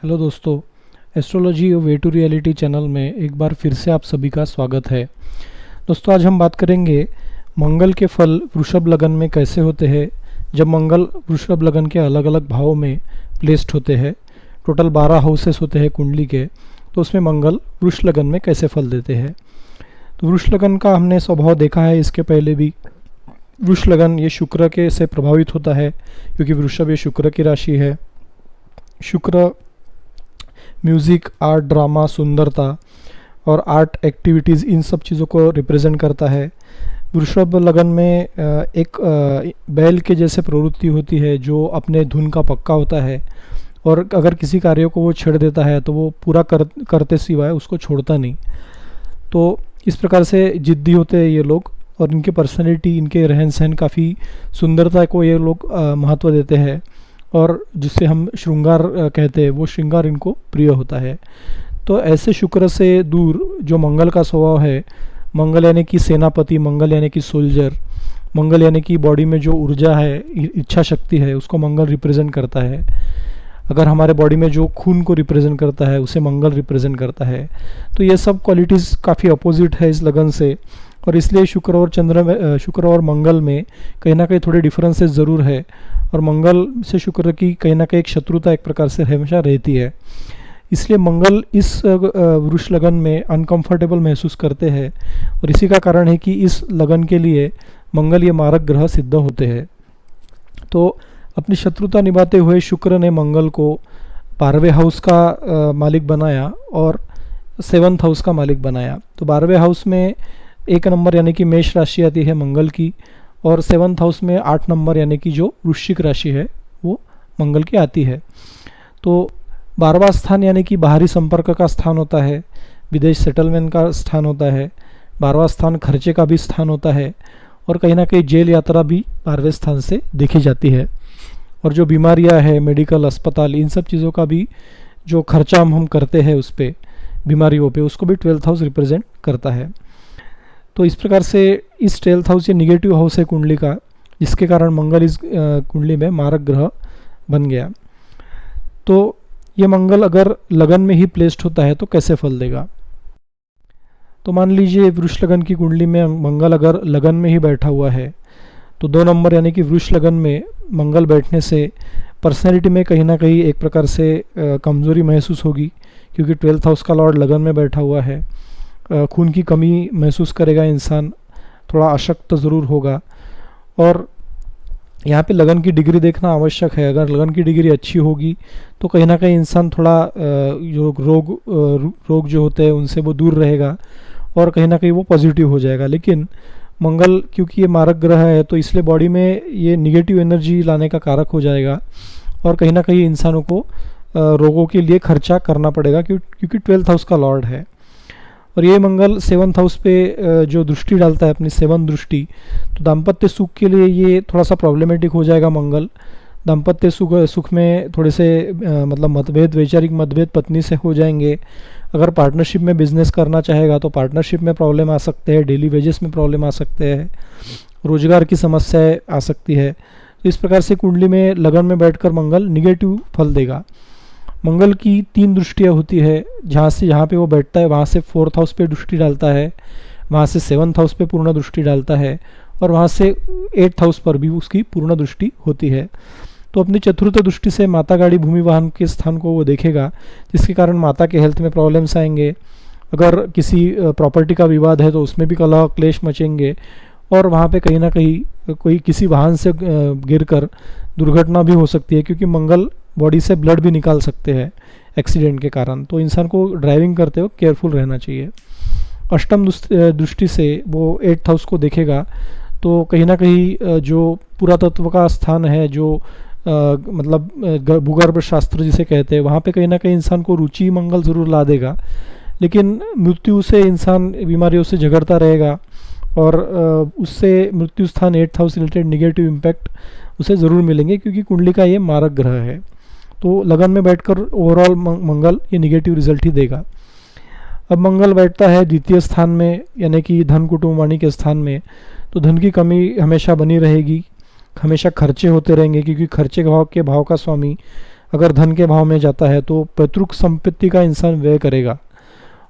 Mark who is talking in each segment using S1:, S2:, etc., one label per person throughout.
S1: Hello दोस्तों, astrology way to reality channel में एक बार फिर से आप सभी का स्वागत है। दोस्तों, आज हम बात करेंगे मंगल के फल वृषभ लगन में कैसे होते हैं। जब मंगल वृषभ लगन के अलग अलग भावों में प्लेस्ड होते हैं, टोटल 12 हाउसेस होते हैं कुंडली के, तो उसमें मंगल वृष लगन में कैसे फल देते हैं। तो वृष लगन का हमने स्वभाव देखा है इसके पहले भी। वृष लगन ये शुक्र के से प्रभावित होता है, क्योंकि वृषभ ये शुक्र की राशि है। शुक्र म्यूज़िक, आर्ट, ड्रामा, सुंदरता और आर्ट एक्टिविटीज़, इन सब चीज़ों को रिप्रेजेंट करता है। वृषभ लगन में एक बैल के जैसे प्रवृत्ति होती है जो अपने धुन का पक्का होता है, और अगर किसी कार्य को वो छेड़ देता है तो वो पूरा करते सिवाय उसको छोड़ता नहीं। तो इस प्रकार से जिद्दी होते हैं ये लोग, और इनकी पर्सनैलिटी, इनके रहन सहन, काफ़ी सुंदरता को ये लोग महत्व देते हैं, और जिससे हम श्रृंगार कहते हैं, वो श्रृंगार इनको प्रिय होता है। तो ऐसे शुक्र से दूर जो मंगल का स्वभाव है, मंगल यानी कि सेनापति, मंगल यानी कि सोल्जर, मंगल यानी कि बॉडी में जो ऊर्जा है, इच्छा शक्ति है, उसको मंगल रिप्रेजेंट करता है। अगर हमारे बॉडी में जो खून को रिप्रेजेंट करता है, उसे मंगल रिप्रेजेंट करता है। तो ये सब क्वालिटीज़ काफ़ी अपोजिट है इस लगन से, और इसलिए शुक्र और मंगल में कहीं ना कहीं थोड़े डिफरेंसेस ज़रूर है, और मंगल से शुक्र की कहीं ना कहीं एक शत्रुता एक प्रकार से हमेशा रहती है। इसलिए मंगल इस वृष लगन में अनकंफर्टेबल महसूस करते हैं, और इसी का कारण है कि इस लगन के लिए मंगल ये मारक ग्रह सिद्ध होते हैं। तो अपनी शत्रुता निभाते हुए शुक्र ने मंगल को 12वें हाउस का मालिक बनाया और 7th हाउस का मालिक बनाया। तो 12वें हाउस में 1 नंबर यानी कि मेष राशि आती है मंगल की, और 7th हाउस में 8 नंबर यानी कि जो वृश्चिक राशि है वो मंगल की आती है। तो 12वां स्थान यानी कि बाहरी संपर्क का स्थान होता है, विदेश सेटलमेंट का स्थान होता है। 12वां स्थान खर्चे का भी स्थान होता है, और कहीं ना कहीं जेल यात्रा भी 12वें स्थान से देखी जाती है। और जो बीमारियां है, मेडिकल, अस्पताल, इन सब चीज़ों का भी जो खर्चा हम करते हैं उस पर, बीमारियों पे, उसको भी 12th हाउस रिप्रेजेंट करता है। तो इस प्रकार से इस 12th हाउस ये निगेटिव हाउस है कुंडली का, जिसके कारण मंगल इस कुंडली में मारक ग्रह बन गया। तो ये मंगल अगर लगन में ही प्लेस्ड होता है तो कैसे फल देगा। तो मान लीजिए वृष लगन की कुंडली में मंगल अगर लगन में ही बैठा हुआ है, तो 2 नंबर यानी कि वृष लगन में मंगल बैठने से पर्सनैलिटी में कहीं ना कहीं एक प्रकार से कमज़ोरी महसूस होगी, क्योंकि 12th हाउस का लॉर्ड लगन में बैठा हुआ है। खून की कमी महसूस करेगा इंसान, थोड़ा अशक्त ज़रूर होगा। और यहाँ पे लगन की डिग्री देखना आवश्यक है। अगर लगन की डिग्री अच्छी होगी तो कहीं ना कहीं इंसान थोड़ा जो रोग जो होते हैं उनसे वो दूर रहेगा, और कहीं ना कहीं वो पॉजिटिव हो जाएगा। लेकिन मंगल क्योंकि ये मारक ग्रह है, तो इसलिए बॉडी में ये निगेटिव एनर्जी लाने का कारक हो जाएगा, और कहीं ना कहीं इंसानों को रोगों के लिए खर्चा करना पड़ेगा, क्योंकि 12th हाउस का लॉर्ड है। और ये मंगल 7th हाउस पे जो दृष्टि डालता है, अपनी 7th दृष्टि, तो दाम्पत्य सुख के लिए ये थोड़ा सा प्रॉब्लमेटिक हो जाएगा मंगल। दाम्पत्य सुख में थोड़े से मतलब मतभेद, वैचारिक मतभेद पत्नी से हो जाएंगे। अगर पार्टनरशिप में बिजनेस करना चाहेगा तो पार्टनरशिप में प्रॉब्लम आ सकते हैं, डेली वेजेस में प्रॉब्लम आ सकते हैं, रोजगार की समस्याएं आ सकती है। तो इस प्रकार से कुंडली में लगन में बैठकर मंगल निगेटिव फल देगा। मंगल की 3 दृष्टियाँ होती है, जहाँ पे वो बैठता है वहाँ से 4th हाउस पे दृष्टि डालता है, वहाँ से 7th हाउस पे पूर्ण दृष्टि डालता है, और वहाँ से 8th हाउस पर भी उसकी पूर्ण दृष्टि होती है। तो अपनी चतुर्थ दृष्टि से माता, गाड़ी, भूमि, वाहन के स्थान को वो देखेगा, जिसके कारण माता के हेल्थ में प्रॉब्लम्स आएंगे। अगर किसी प्रॉपर्टी का विवाद है तो उसमें भी कलह क्लेश मचेंगे, और वहाँ पे कहीं ना कहीं कोई किसी वाहन से गिरकर दुर्घटना भी हो सकती है, क्योंकि मंगल बॉडी से ब्लड भी निकाल सकते हैं एक्सीडेंट के कारण। तो इंसान को ड्राइविंग करते वक्त केयरफुल रहना चाहिए। अष्टम दृष्टि से वो 8th हाउस को देखेगा, तो कहीं ना कहीं जो पुरातत्व का स्थान है, जो मतलब भूगर्भ शास्त्र जिसे कहते हैं, वहाँ पे कहीं ना कहीं इंसान को रुचि मंगल ज़रूर ला देगा। लेकिन मृत्यु से इंसान बीमारियों से झगड़ता रहेगा, और उससे मृत्यु स्थान 8th house related negative impact उसे ज़रूर मिलेंगे, क्योंकि कुंडली का ये मारक ग्रह है। तो लगन में बैठकर ओवरऑल मंगल ये निगेटिव रिजल्ट ही देगा। अब मंगल बैठता है 2य स्थान में, यानी कि धन, कुटुंब, वाणी के स्थान में, तो धन की कमी हमेशा बनी रहेगी, हमेशा खर्चे होते रहेंगे, क्योंकि खर्चे के भाव का स्वामी अगर धन के भाव में जाता है तो पैतृक संपत्ति का इंसान व्यय करेगा।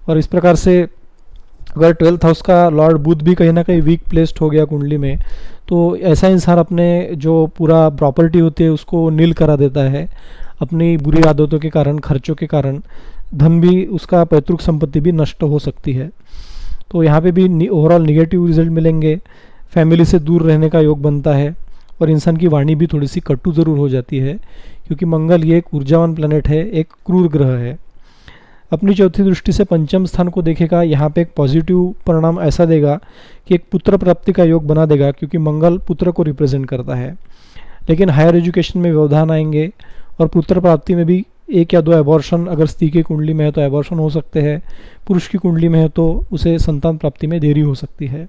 S1: और इस प्रकार से अगर 12th हाउस का लॉर्ड बुध भी कहीं ना कहीं वीक प्लेस्ड हो गया कुंडली में, तो ऐसा इंसान अपने जो पूरा प्रॉपर्टी होती है उसको नील करा देता है। अपनी बुरी आदतों के कारण, खर्चों के कारण धन भी, उसका पैतृक संपत्ति भी नष्ट हो सकती है। तो यहाँ पे भी ओवरऑल निगेटिव रिजल्ट मिलेंगे। फैमिली से दूर रहने का योग बनता है और इंसान की वाणी भी थोड़ी सी कटु ज़रूर हो जाती है, क्योंकि मंगल ये एक ऊर्जावान प्लैनेट है, एक क्रूर ग्रह है। अपनी चौथी दृष्टि से पंचम स्थान को देखेगा, यहाँ पे एक पॉजिटिव परिणाम ऐसा देगा कि एक पुत्र प्राप्ति का योग बना देगा, क्योंकि मंगल पुत्र को रिप्रेजेंट करता है। लेकिन हायर एजुकेशन में व्यवधान आएंगे और पुत्र प्राप्ति में भी 1 या 2 एबॉर्शन, अगर स्त्री की कुंडली में है तो एबॉर्शन हो सकते हैं, पुरुष की कुंडली में है तो उसे संतान प्राप्ति में देरी हो सकती है।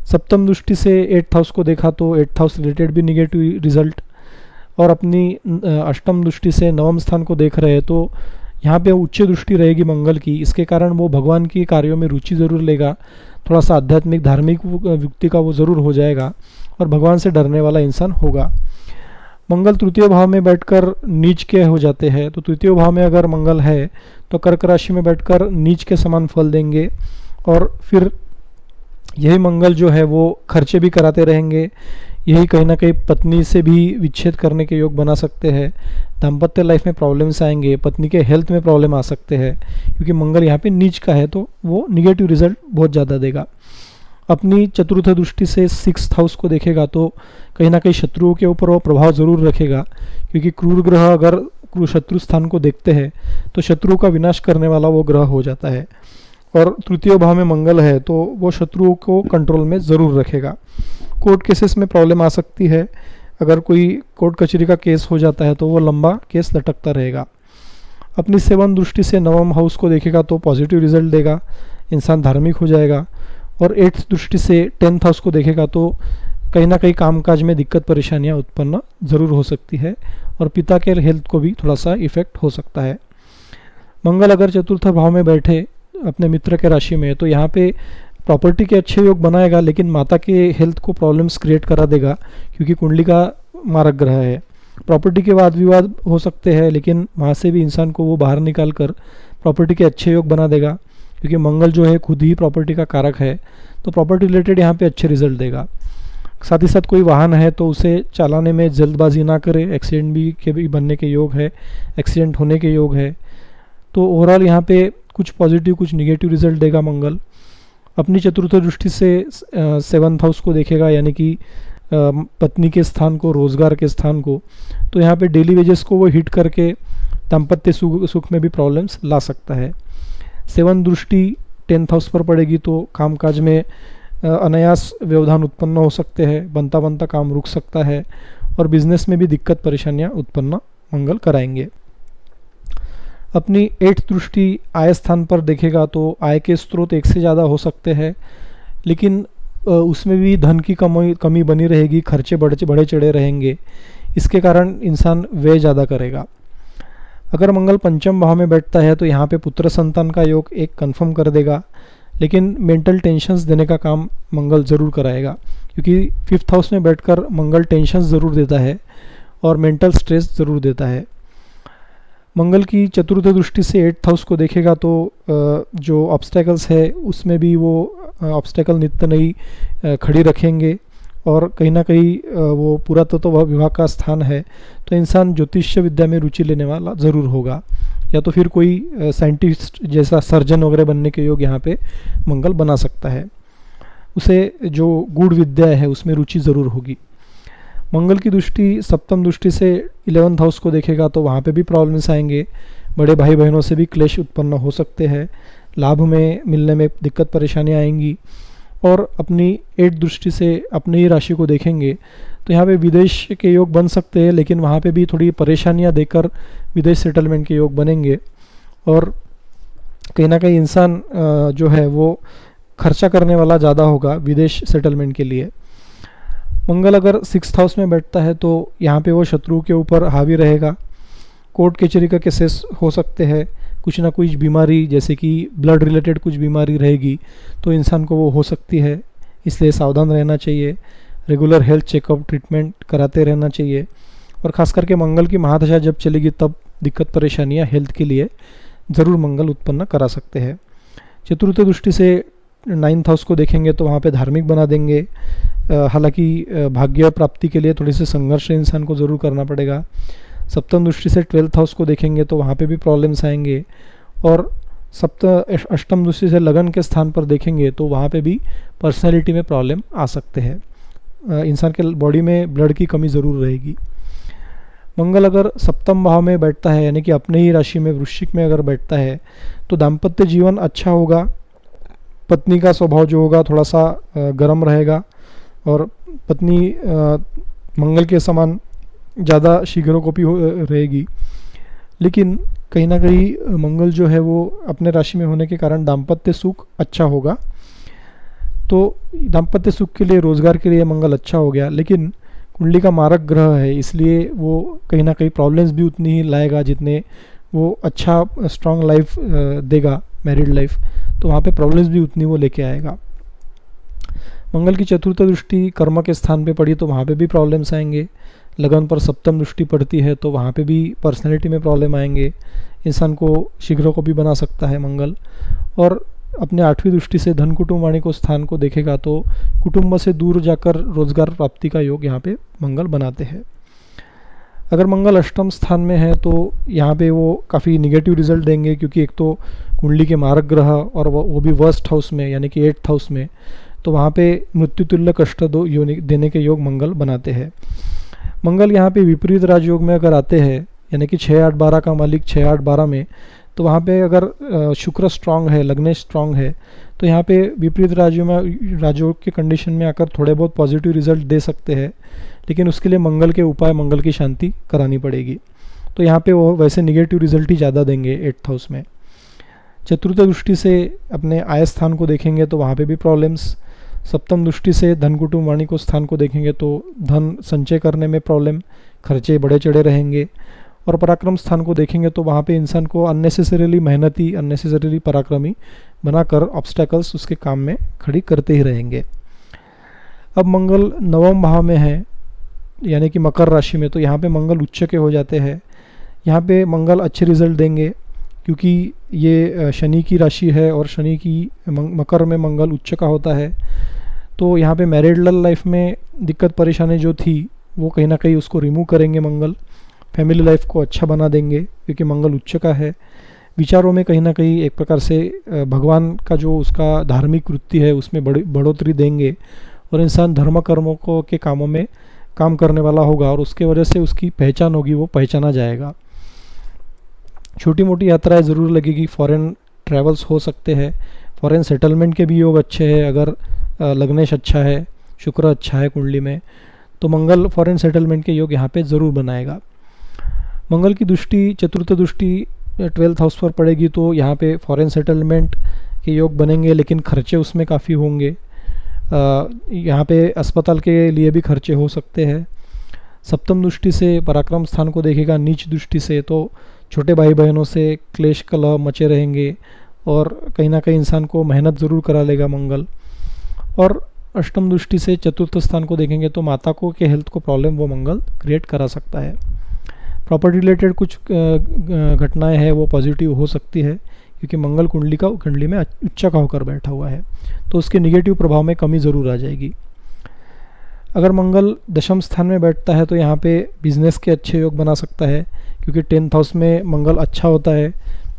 S1: सप्तम दृष्टि से 8th हाउस को देखा तो 8th हाउस रिलेटेड भी निगेटिव रिजल्ट। और अपनी अष्टम दृष्टि से 9वें स्थान को देख रहे हैं तो यहाँ पे उच्च दृष्टि रहेगी मंगल की। इसके कारण वो भगवान की कार्यों में रुचि ज़रूर लेगा, थोड़ा सा आध्यात्मिक धार्मिक व्यक्ति का वो ज़रूर हो जाएगा और भगवान से डरने वाला इंसान होगा। मंगल तृतीय भाव में बैठकर नीच के हो जाते हैं, तो तृतीय भाव में अगर मंगल है तो कर्क राशि में बैठकर नीच के समान फल देंगे। और फिर यही मंगल जो है वो खर्चे भी कराते रहेंगे। यही कहीं ना कहीं पत्नी से भी विच्छेद करने के योग बना सकते हैं। दाम्पत्य लाइफ में प्रॉब्लम्स आएंगे, पत्नी के हेल्थ में प्रॉब्लम आ सकते हैं, क्योंकि मंगल यहाँ पे नीच का है तो वो निगेटिव रिजल्ट बहुत ज़्यादा देगा। अपनी चतुर्थ दृष्टि से 6th हाउस को देखेगा तो कहीं ना कहीं शत्रुओं के ऊपर वो प्रभाव ज़रूर रखेगा, क्योंकि क्रूर ग्रह अगर शत्रु स्थान को देखते हैं तो शत्रुओं का विनाश करने वाला वो ग्रह हो जाता है। और तृतीय भाव में मंगल है तो वो शत्रुओं को कंट्रोल में ज़रूर रखेगा। कोर्ट केसेस में प्रॉब्लम आ सकती है, अगर कोई कोर्ट कचहरी का केस हो जाता है तो वो लंबा केस लटकता रहेगा। अपनी 7th दृष्टि से 9वें हाउस को देखेगा तो पॉजिटिव रिजल्ट देगा, इंसान धार्मिक हो जाएगा। और 8th दृष्टि से 10th हाउस को देखेगा तो कहीं ना कहीं कामकाज में दिक्कत परेशानियां उत्पन्न ज़रूर हो सकती है और पिता के हेल्थ को भी थोड़ा सा इफेक्ट हो सकता है। मंगल अगर चतुर्थ भाव में बैठे अपने मित्र के राशि में तो यहाँ पे प्रॉपर्टी के अच्छे योग बनाएगा, लेकिन माता के हेल्थ को प्रॉब्लम्स क्रिएट करा देगा, क्योंकि कुंडली का मारक ग्रह है। प्रॉपर्टी के वाद विवाद हो सकते हैं, लेकिन वहाँ से भी इंसान को वो बाहर निकाल कर प्रॉपर्टी के अच्छे योग बना देगा, क्योंकि मंगल जो है खुद ही प्रॉपर्टी का कारक है। तो प्रॉपर्टी रिलेटेड यहाँ पे अच्छे रिजल्ट देगा। साथ ही साथ कोई वाहन है तो उसे चलाने में जल्दबाजी ना करे, एक्सीडेंट भी बनने के योग है, एक्सीडेंट होने के योग है। तो ओवरऑल यहाँ पे कुछ पॉजिटिव कुछ निगेटिव रिजल्ट देगा मंगल। अपनी चतुर्थ दृष्टि से 7th हाउस को देखेगा, यानी कि पत्नी के स्थान को, रोजगार के स्थान को, तो यहाँ पे डेली वेजेस को वो हिट करके दाम्पत्य सुख में भी प्रॉब्लम्स ला सकता है। 7th दृष्टि 10th हाउस पर पड़ेगी तो कामकाज में अनायास व्यवधान उत्पन्न हो सकते हैं, बनता बनता काम रुक सकता है और बिजनेस में भी दिक्कत परेशानियाँ उत्पन्न मंगल कराएंगे। अपनी 8th दृष्टि आय स्थान पर देखेगा तो आय के स्रोत एक से ज़्यादा हो सकते हैं, लेकिन उसमें भी धन की कमी बनी रहेगी, खर्चे बढ़े चढ़े रहेंगे। इसके कारण इंसान व्यय ज़्यादा करेगा। अगर मंगल पंचम भाव में बैठता है तो यहाँ पे पुत्र संतान का योग एक कंफर्म कर देगा, लेकिन मेंटल टेंशन्स देने का काम मंगल ज़रूर कराएगा, क्योंकि 5th हाउस में बैठकर मंगल टेंशन्स ज़रूर देता है और मेंटल स्ट्रेस ज़रूर देता है। मंगल की चतुर्थ दृष्टि से 8th हाउस को देखेगा तो जो ऑब्स्टेकल्स है उसमें भी वो ऑब्स्टेकल नित्य नई खड़ी रखेंगे और कहीं ना कहीं वो पुरातत्व विभाग का स्थान है तो इंसान ज्योतिष विद्या में रुचि लेने वाला ज़रूर होगा, या तो फिर कोई साइंटिस्ट जैसा सर्जन वगैरह बनने के योग यहाँ पे मंगल बना सकता है। उसे जो गूढ़ विद्या है उसमें रुचि ज़रूर होगी। मंगल की दृष्टि 7th दृष्टि से 11th हाउस को देखेगा तो वहाँ पे भी प्रॉब्लम्स आएंगे, बड़े भाई बहनों से भी क्लेश उत्पन्न हो सकते हैं, लाभ में मिलने में दिक्कत परेशानियाँ आएंगी। और अपनी 8th दृष्टि से अपनी ही राशि को देखेंगे तो यहाँ पे विदेश के योग बन सकते हैं, लेकिन वहाँ पे भी थोड़ी परेशानियाँ देकर विदेश सेटलमेंट के योग बनेंगे और कहीं ना कहीं इंसान जो है वो खर्चा करने वाला ज़्यादा होगा विदेश सेटलमेंट के लिए। मंगल अगर 6th हाउस में बैठता है तो यहाँ पे वो शत्रु के ऊपर हावी रहेगा, कोर्ट कचहरी का केसेस हो सकते हैं, कुछ ना कुछ बीमारी जैसे कि ब्लड रिलेटेड कुछ बीमारी रहेगी तो इंसान को वो हो सकती है, इसलिए सावधान रहना चाहिए। रेगुलर हेल्थ चेकअप ट्रीटमेंट कराते रहना चाहिए और ख़ास करके मंगल की महादशा जब चलेगी तब दिक्कत परेशानियां हेल्थ के लिए ज़रूर मंगल उत्पन्न करा सकते हैं। चतुर्थ दृष्टि से 9th हाउस को देखेंगे तो वहाँ पे धार्मिक बना देंगे। हालांकि भाग्य प्राप्ति के लिए थोड़ी सी संघर्ष इंसान को ज़रूर करना पड़ेगा। सप्तम दृष्टि से 12th हाउस को देखेंगे तो वहाँ पे भी प्रॉब्लम्स आएंगे। और अष्टम दृष्टि से लगन के स्थान पर देखेंगे तो वहाँ पे भी पर्सनैलिटी में प्रॉब्लम आ सकते हैं। इंसान के बॉडी में ब्लड की कमी ज़रूर रहेगी। मंगल अगर सप्तम भाव में बैठता है यानी कि अपने ही राशि में वृश्चिक में अगर बैठता है तो दाम्पत्य जीवन अच्छा होगा। पत्नी का स्वभाव जो होगा थोड़ा सा गर्म रहेगा और पत्नी मंगल के समान ज़्यादा शीघ्रकोपी रहेगी। लेकिन कहीं ना कहीं मंगल जो है वो अपने राशि में होने के कारण दाम्पत्य सुख अच्छा होगा। तो दाम्पत्य सुख के लिए, रोज़गार के लिए मंगल अच्छा हो गया। लेकिन कुंडली का मारक ग्रह है, इसलिए वो कहीं ना कहीं प्रॉब्लम्स भी उतनी ही लाएगा जितने वो अच्छा स्ट्रॉन्ग लाइफ देगा, मैरिड लाइफ, तो वहाँ पे प्रॉब्लम्स भी उतनी वो लेके आएगा। मंगल की चतुर्थ दृष्टि कर्म के स्थान पे पड़ी तो वहाँ पे भी प्रॉब्लम्स आएंगे। लगन पर सप्तम दृष्टि पड़ती है तो वहाँ पे भी पर्सनैलिटी में प्रॉब्लम आएंगे। इंसान को शीघ्र को भी बना सकता है मंगल। और अपने 8वीं दृष्टि से धन कुटुंब वाणी को स्थान को देखेगा तो कुटुंब से दूर जाकर रोजगार प्राप्ति का योग यहाँ पे मंगल बनाते हैं। अगर मंगल अष्टम स्थान में है तो यहाँ पे वो काफ़ी निगेटिव रिजल्ट देंगे, क्योंकि एक तो कुंडली के मारक ग्रह और वो भी वर्स्ट हाउस में यानी कि 8th हाउस में, तो वहाँ पे मृत्युतुल्य कष्ट देने के योग मंगल बनाते हैं। मंगल यहाँ पे विपरीत राजयोग में अगर आते हैं यानी कि 6-8-12 का मालिक 6-8-12 में, तो वहाँ पे अगर शुक्र स्ट्रांग है, लग्नेश स्ट्रांग है, तो यहाँ पे विपरीत राजयोग के कंडीशन में आकर थोड़े बहुत पॉजिटिव रिजल्ट दे सकते हैं। लेकिन उसके लिए मंगल के उपाय, मंगल की शांति करानी पड़ेगी। तो यहाँ पे वो वैसे निगेटिव रिजल्ट ही ज़्यादा देंगे 8th हाउस में। चतुर्थ दृष्टि से अपने आय स्थान को देखेंगे तो वहाँ पे भी प्रॉब्लम्स। सप्तम दृष्टि से धन कुटुंब वाणी को स्थान को देखेंगे तो धन संचय करने में प्रॉब्लम, खर्चे बड़े चढ़े रहेंगे। और पराक्रम स्थान को देखेंगे तो वहाँ पे इंसान को अननेसेसरीली मेहनती, अननेसेसरीली पराक्रमी बनाकर ऑब्स्टेकल्स उसके काम में खड़ी करते ही रहेंगे। अब मंगल 9वें भाव में है यानी कि मकर राशि में, तो यहाँ पे मंगल उच्च के हो जाते हैं। यहाँ पे मंगल अच्छे रिजल्ट देंगे क्योंकि ये शनि की राशि है और शनि की मकर में मंगल उच्च का होता है। तो यहाँ पे मैरिडल लाइफ में दिक्कत परेशानी जो थी वो कहीं ना कहीं उसको रिमूव करेंगे मंगल। फैमिली लाइफ को अच्छा बना देंगे क्योंकि मंगल उच्च का है। विचारों में कहीं ना कहीं एक प्रकार से भगवान का जो उसका धार्मिक वृत्ति है उसमें बढ़ोतरी देंगे और इंसान धर्म कर्मों को के कामों में काम करने वाला होगा और उसके वजह से उसकी पहचान होगी, वो पहचाना जाएगा। छोटी मोटी यात्राएं ज़रूर लगेगी, फॉरेन ट्रैवल्स हो सकते हैं, फॉरेन सेटलमेंट के भी योग अच्छे हैं। अगर लग्नेश अच्छा है, शुक्र अच्छा है कुंडली में, तो मंगल फॉरेन सेटलमेंट के योग यहाँ पे ज़रूर बनाएगा। मंगल की दृष्टि, चतुर्थ दृष्टि 12th हाउस पर पड़ेगी तो यहाँ पे फॉरेन सेटलमेंट के योग बनेंगे, लेकिन खर्चे उसमें काफ़ी होंगे। यहाँ पे अस्पताल के लिए भी खर्चे हो सकते हैं। सप्तम दृष्टि से पराक्रम स्थान को देखेगा नीच दृष्टि से, तो छोटे भाई बहनों से क्लेश कलह मचे रहेंगे और कहीं ना कहीं इंसान को मेहनत ज़रूर करा लेगा मंगल। और अष्टम दृष्टि से चतुर्थ स्थान को देखेंगे तो माता को के हेल्थ को प्रॉब्लम वो मंगल क्रिएट करा सकता है। प्रॉपर्टी रिलेटेड कुछ घटनाएं हैं वो पॉजिटिव हो सकती है क्योंकि मंगल कुंडली में उच्च का होकर बैठा हुआ है, तो उसके निगेटिव प्रभाव में कमी ज़रूर आ जाएगी। अगर मंगल दशम स्थान में बैठता है तो यहाँ पे बिजनेस के अच्छे योग बना सकता है क्योंकि 10th हाउस में मंगल अच्छा होता है,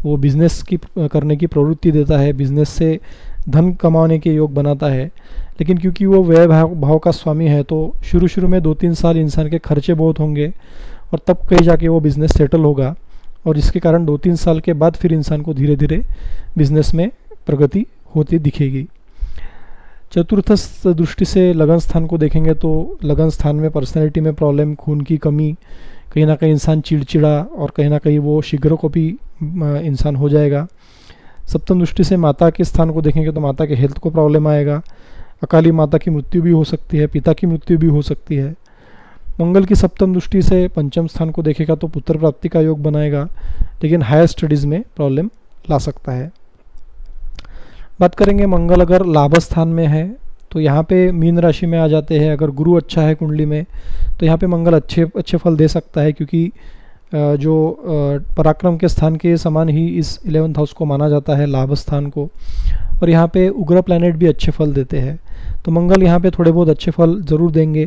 S1: वो बिजनेस की करने की प्रवृत्ति देता है, बिजनेस से धन कमाने के योग बनाता है। लेकिन क्योंकि वो व्यय भाव का स्वामी है तो शुरू में 2-3 साल इंसान के खर्चे बहुत होंगे और तब कहीं जाके वो बिज़नेस सेटल होगा और जिसके कारण 2-3 साल के बाद फिर इंसान को धीरे धीरे बिजनेस में प्रगति होती दिखेगी। चतुर्थ दृष्टि से लगन स्थान को देखेंगे तो लगन स्थान में पर्सनैलिटी में प्रॉब्लम, खून की कमी, कहीं ना कहीं इंसान चिड़चिड़ा और कहीं ना कहीं वो शीघ्र को भी इंसान हो जाएगा। सप्तम दृष्टि से माता के स्थान को देखेंगे तो माता के हेल्थ को प्रॉब्लम आएगा। अकाली माता की मृत्यु भी हो सकती है, पिता की मृत्यु भी हो सकती है। मंगल की सप्तम दृष्टि से पंचम स्थान को देखेगा तो पुत्र प्राप्ति का योग बनाएगा, लेकिन हायर स्टडीज़ में प्रॉब्लम ला सकता है। बात करेंगे मंगल अगर लाभ स्थान में है तो यहाँ पे मीन राशि में आ जाते हैं। अगर गुरु अच्छा है कुंडली में तो यहाँ पे मंगल अच्छे फल दे सकता है, क्योंकि जो पराक्रम के स्थान के समान ही इस 11th हाउस को माना जाता है, लाभ स्थान को। और यहाँ पे उग्र प्लैनेट भी अच्छे फल देते हैं, तो मंगल यहाँ पे थोड़े बहुत अच्छे फल ज़रूर देंगे।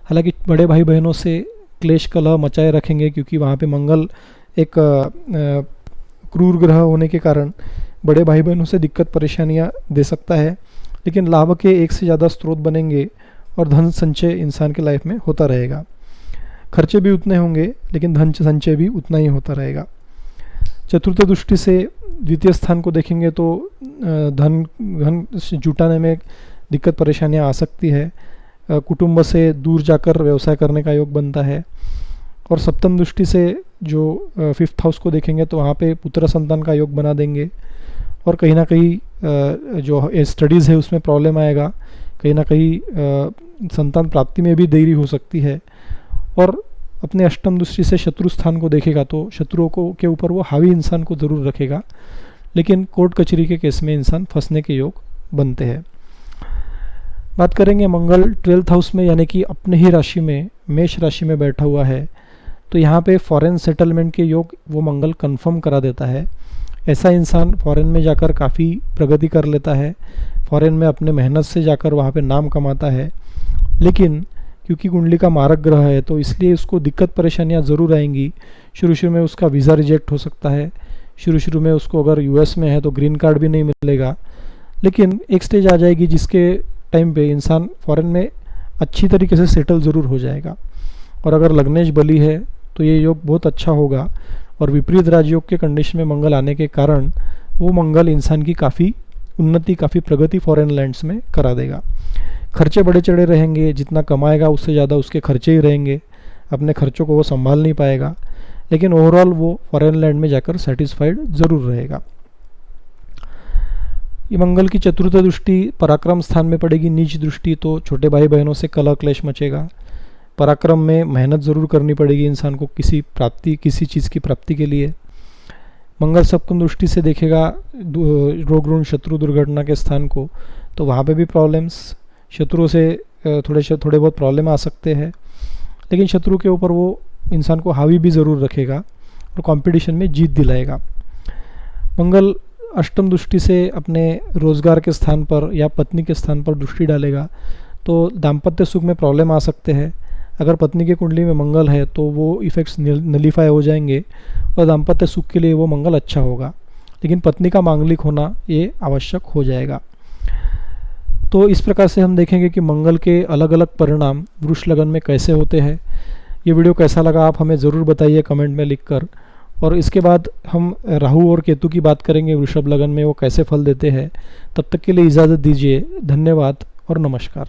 S1: हालांकि बड़े भाई बहनों से क्लेश कलह मचाए रखेंगे, क्योंकि वहाँ पे मंगल एक क्रूर ग्रह होने के कारण बड़े भाई बहनों से दिक्कत परेशानियाँ दे सकता है। लेकिन लाभ के एक से ज़्यादा स्रोत बनेंगे और धन संचय इंसान के लाइफ में होता रहेगा। खर्चे भी उतने होंगे लेकिन धन संचय भी उतना ही होता रहेगा। चतुर्थ दृष्टि से द्वितीय स्थान को देखेंगे तो धन जुटाने में दिक्कत परेशानियां आ सकती है। कुटुंब से दूर जाकर व्यवसाय करने का योग बनता है। और सप्तम दृष्टि से जो 5th हाउस को देखेंगे तो वहाँ पे पुत्र संतान का योग बना देंगे। और कहीं ना कहीं जो स्टडीज़ है उसमें प्रॉब्लम आएगा, कहीं ना कहीं संतान प्राप्ति में भी देरी हो सकती है। और अपने अष्टम दृष्टि से शत्रु स्थान को देखेगा तो शत्रुओं को के ऊपर वो हावी इंसान को ज़रूर रखेगा, लेकिन कोर्ट कचहरी के केस में इंसान फंसने के योग बनते हैं। बात करेंगे मंगल 12th हाउस में, यानी कि अपने ही राशि में मेष राशि में बैठा हुआ है, तो यहाँ पे फॉरेन सेटलमेंट के योग वो मंगल कंफर्म करा देता है। ऐसा इंसान फॉरेन में जाकर काफ़ी प्रगति कर लेता है, फॉरेन में अपने मेहनत से जाकर वहाँ पे नाम कमाता है। लेकिन क्योंकि कुंडली का मारक ग्रह है तो इसलिए उसको दिक्कत परेशानियाँ ज़रूर आएंगी। शुरू में उसका वीज़ा रिजेक्ट हो सकता है, शुरू में उसको अगर यूएस में है तो ग्रीन कार्ड भी नहीं मिलेगा। लेकिन एक स्टेज आ जाएगी जिसके टाइम पे इंसान फॉरेन में अच्छी तरीके से सेटल ज़रूर हो जाएगा। और अगर लग्नेश बली है तो ये योग बहुत अच्छा होगा। और विपरीत राजयोग के कंडीशन में मंगल आने के कारण वो मंगल इंसान की काफ़ी उन्नति, काफ़ी प्रगति फॉरेन लैंड्स में करा देगा। खर्चे बड़े चढ़े रहेंगे, जितना कमाएगा उससे ज़्यादा उसके खर्चे ही रहेंगे, अपने खर्चों को वो संभाल नहीं पाएगा। लेकिन ओवरऑल वो फॉरेन लैंड में जाकर सेटिस्फाइड ज़रूर रहेगा। ये मंगल की चतुर्थ दृष्टि पराक्रम स्थान में पड़ेगी, नीच दृष्टि, तो छोटे भाई बहनों से कलह क्लेश मचेगा। पराक्रम में मेहनत ज़रूर करनी पड़ेगी इंसान को किसी चीज़ की प्राप्ति के लिए। मंगल सप्तम दृष्टि से देखेगा रोग ऋण शत्रु दुर्घटना के स्थान को, तो वहाँ पे भी प्रॉब्लम्स, शत्रुओं से थोड़े बहुत प्रॉब्लम आ सकते हैं। लेकिन शत्रु के ऊपर वो इंसान को हावी भी ज़रूर रखेगा और कंपटीशन में जीत दिलाएगा। मंगल अष्टम दृष्टि से अपने रोज़गार के स्थान पर या पत्नी के स्थान पर दृष्टि डालेगा, तो दाम्पत्य सुख में प्रॉब्लम आ सकते हैं। अगर पत्नी के कुंडली में मंगल है तो वो इफ़ेक्ट्स नलीफाई हो जाएंगे और दाम्पत्य सुख के लिए वो मंगल अच्छा होगा। लेकिन पत्नी का मांगलिक होना ये आवश्यक हो जाएगा। तो इस प्रकार से हम देखेंगे कि मंगल के अलग अलग परिणाम वृष लगन में कैसे होते हैं। ये वीडियो कैसा लगा आप हमें ज़रूर बताइए कमेंट में लिखकर। और इसके बाद हम राहु और केतु की बात करेंगे, वृषभ लगन में वो कैसे फल देते हैं। तब तक के लिए इजाज़त दीजिए। धन्यवाद और नमस्कार।